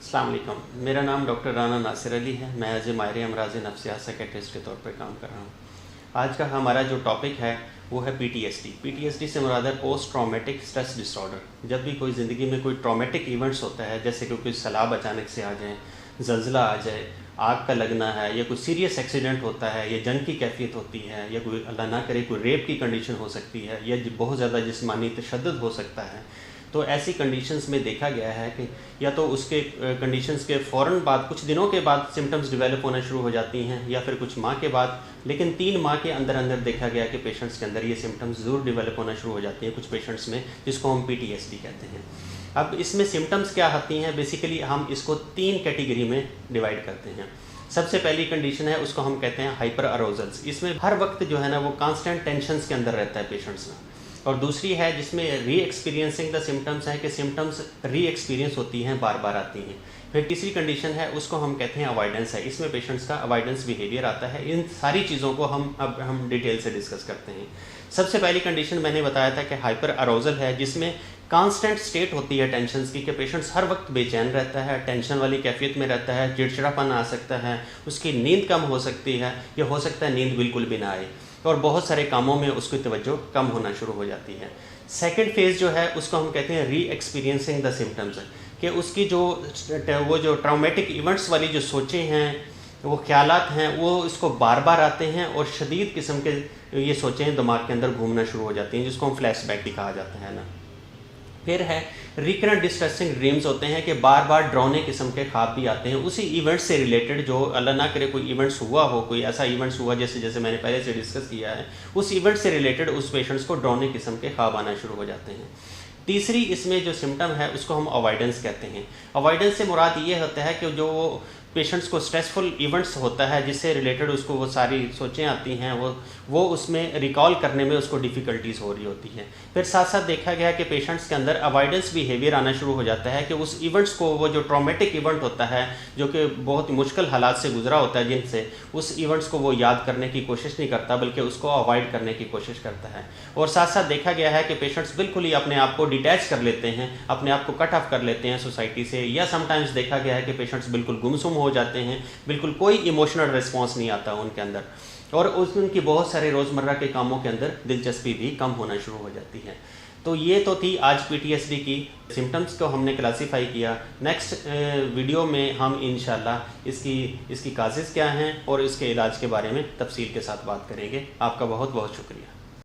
अस्सलाम वालेकुम। मेरा नाम डॉक्टर राना नासिर अली है। मैं एज ए माहिर अमराज़ नफ्सियात साइकियाट्रिस्ट के तौर पर काम कर रहा हूँ। आज का हमारा जो टॉपिक है वो है PTSD। PTSD से मुराद है पोस्ट ट्रॉमेटिक स्ट्रेस डिसऑर्डर। जब भी कोई ज़िंदगी में कोई ट्रॉमेटिक इवेंट्स होता है, जैसे कि कोई सैलाब अचानक से आ जाए, ज़लज़ला आ जाए, आग का लगना है, या कोई सीरियस एक्सीडेंट होता है, या जंग की कैफियत होती है, या कोई अल्लाह ना करे कोई रेप की कंडीशन हो सकती है, या बहुत ज़्यादा जिस्मानी तशद्दुद हो सकता है, तो ऐसी कंडीशंस में देखा गया है कि या तो उसके कंडीशंस के फ़ौरन बाद कुछ दिनों के बाद सिम्टम्स डेवलप होना शुरू हो जाती हैं, या फिर कुछ माह के बाद, लेकिन 3 माह के अंदर अंदर देखा गया कि पेशेंट्स के अंदर ये सिम्टम्स ज़रूर डेवलप होना शुरू हो जाती हैं कुछ पेशेंट्स में, जिसको हम PTSD कहते हैं। अब इसमें सिम्टम्स क्या आती हैं, बेसिकली हम इसको 3 कैटेगरी में डिवाइड करते हैं। सबसे पहली कंडीशन है, उसको हम कहते हैं हाइपर अरोजल्स। इसमें हर वक्त जो है ना वो कांस्टेंट टेंशन्स के अंदर रहता है पेशेंट्स में। और दूसरी है जिसमें री एक्सपीरियंसिंग द सिम्टम्स है कि सिम्टम्स री एक्सपीरियंस होती हैं, बार बार आती हैं। फिर तीसरी कंडीशन है, उसको हम कहते हैं अवॉइडेंस है। इसमें पेशेंट्स का अवॉइडेंस बिहेवियर आता है। इन सारी चीज़ों को हम डिटेल से डिस्कस करते हैं। सबसे पहली कंडीशन मैंने बताया था कि हाइपर अरोजल है, जिसमें कांस्टेंट स्टेट होती है टेंशन्स की, कि पेशेंट्स हर वक्त बेचैन रहता है, टेंशन वाली कैफियत में रहता है, चिड़चिड़ापन आ सकता है, उसकी नींद कम हो सकती है, या हो सकता है नींद बिल्कुल भी ना आए, और बहुत सारे कामों में उसकी तवज्जो कम होना शुरू हो जाती है। सेकंड फेज़ जो है उसको हम कहते हैं री एक्सपीरियंसिंग द सिम्टम्स, कि उसकी जो ट्रॉमेटिक इवेंट्स वाली जो सोचें हैं, वो ख्यालात हैं, वो इसको बार बार आते हैं, और शदीद किस्म के ये सोचें दिमाग के अंदर घूमना शुरू हो जाती हैं, जिसको हम फ्लैशबैक भी कहा जाता है ना। फिर है रिकरेंट डिस्ट्रेसिंग ड्रीम्स होते हैं, कि बार बार डरावने किस्म के ख्वाब भी आते हैं उसी इवेंट से रिलेटेड, जो अल्लाह ना करे कोई इवेंट्स हुआ हो, कोई ऐसा इवेंट्स हुआ जैसे मैंने पहले से डिस्कस किया है, उस इवेंट से रिलेटेड उस पेशेंट्स को डरावने किस्म के ख्वाब आना शुरू हो जाते हैं। तीसरी इसमें जो सिम्टम है उसको हम अवॉइडेंस कहते हैं। अवॉइडेंस से मुराद ये होता है कि जो पेशेंट्स को स्ट्रेसफुल इवेंट्स होता है जिससे रिलेटेड उसको वो सारी सोचें आती हैं, वो उसमें रिकॉल करने में उसको डिफ़िकल्टीज़ हो रही होती हैं। फिर साथ साथ देखा गया कि पेशेंट्स के अंदर अवॉइडेंस बिहेवियर आना शुरू हो जाता है, कि उस इवेंट्स को, वो जो ट्रॉमेटिक इवेंट होता है जो कि बहुत मुश्किल हालात से गुजरा होता है जिनसे, उस इवेंट्स को वो याद करने की कोशिश नहीं करता, बल्कि उसको अवॉइड करने की कोशिश करता है। और साथ साथ देखा गया है कि पेशेंट्स बिल्कुल ही अपने आप को डिटैच कर लेते हैं, अपने आप को कट ऑफ कर लेते हैं सोसाइटी से, या समटाइम्स देखा गया है कि पेशेंट्स बिल्कुल गुमसुम हो जाते हैं, बिल्कुल कोई इमोशनल रिस्पॉन्स नहीं आता उनके अंदर, और उनकी बहुत सारे रोज़मर्रा के कामों के अंदर दिलचस्पी भी कम होना शुरू हो जाती है। तो ये तो थी आज PTSD की सिम्टम्स को हमने क्लासीफाई किया। नेक्स्ट वीडियो में हम इंशाल्लाह इसकी काजेज़ क्या हैं और इसके इलाज के बारे में तफसील के साथ बात करेंगे। आपका बहुत बहुत शुक्रिया।